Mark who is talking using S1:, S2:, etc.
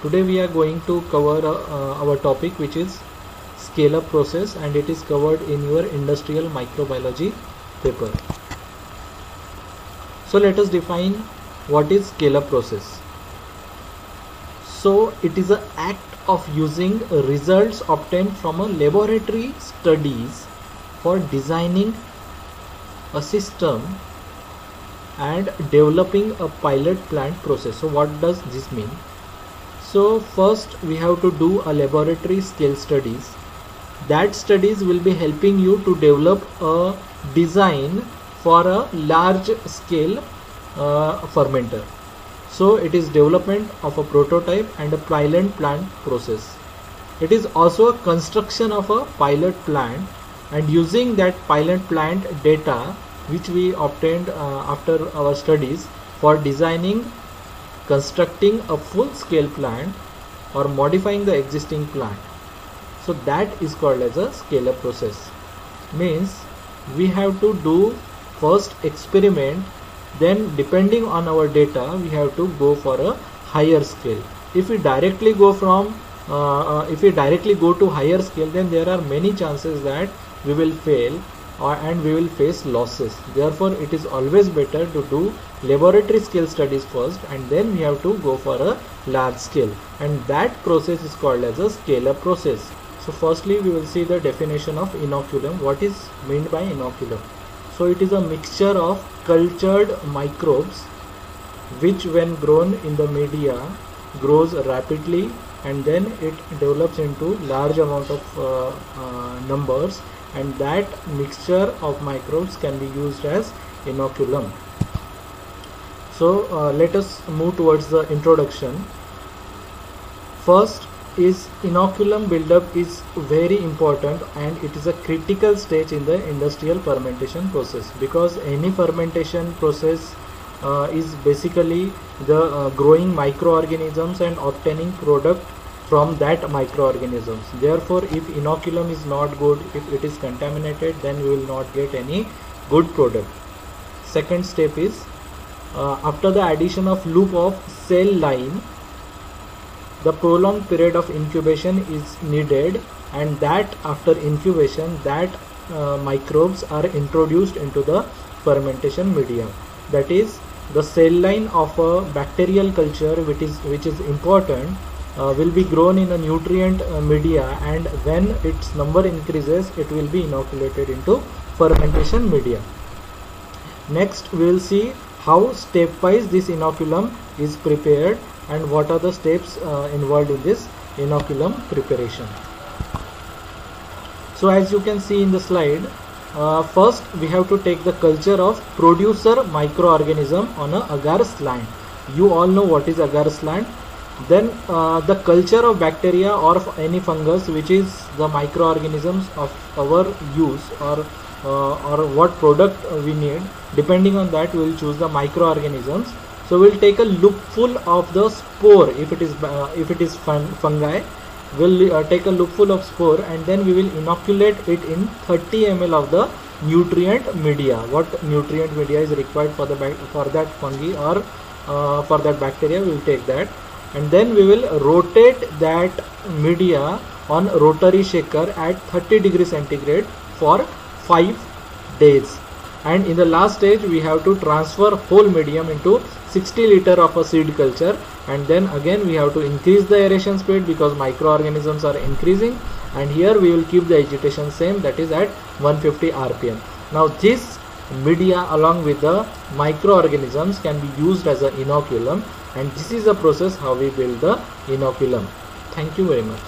S1: Today we are going to cover our topic, which is scale up process, and it is covered in your industrial microbiology paper. So let us define what is scale up process. So it is an act of using results obtained from a laboratory studies for designing a system and developing a pilot plant process. So what does this mean? So first we have to do a laboratory scale studies. That studies will be helping you to develop a design for a large scale fermenter. So it is development of a prototype and a pilot plant process. It is also a construction of a pilot plant, and using that pilot plant data which we obtained after our studies for designing, constructing a full scale plant or modifying the existing plant. So that is called as a scale up process. Means we have to do first experiment, then depending on our data we have to go for a higher scale. If we directly go from to higher scale, then there are many chances that we will fail and we will face losses. Therefore it is always better to do laboratory scale studies first, and then we have to go for a large scale, and that process is called as a scale up process. So firstly we will see the definition of inoculum. What is meant by inoculum? So it is a mixture of cultured microbes which when grown in the media grows rapidly, and then it develops into large amount of numbers, and that mixture of microbes can be used as inoculum. So let us move towards the introduction. First is inoculum buildup is very important, and it is a critical stage in the industrial fermentation process, because any fermentation process is basically the growing microorganisms and obtaining product from that microorganisms. Therefore if inoculum is not good, if it is contaminated, then we will not get any good product. Second step is after the addition of loop of cell line, the prolonged period of incubation is needed, and that after incubation that microbes are introduced into the fermentation medium. That is, the cell line of a bacterial culture which is important will be grown in a nutrient media, and when its number increases it will be inoculated into fermentation media. Next we will see how stepwise this inoculum is prepared and what are the steps involved in this inoculum preparation. So as you can see in the slide, first we have to take the culture of producer microorganism on a agar slant. You all know what is agar slant. Then the culture of bacteria or of any fungus, which is the microorganisms of our use, or what product we need. Depending on that we will choose the microorganisms. So we will take a loopful of the spore. If it is fungi, we will take a loopful of spore, and then we will inoculate it in 30 ml of the nutrient media. What nutrient media is required for that fungi or for that bacteria, we will take that, and then we will rotate that media on rotary shaker at 30 degrees centigrade for 5 days. And in the last stage we have to transfer whole medium into 60 liter of a seed culture, and then again we have to increase the aeration speed because microorganisms are increasing, and here we will keep the agitation same, that is at 150 rpm. Now this media along with the microorganisms can be used as an inoculum, and this is the process how we build the inoculum. Thank you very much.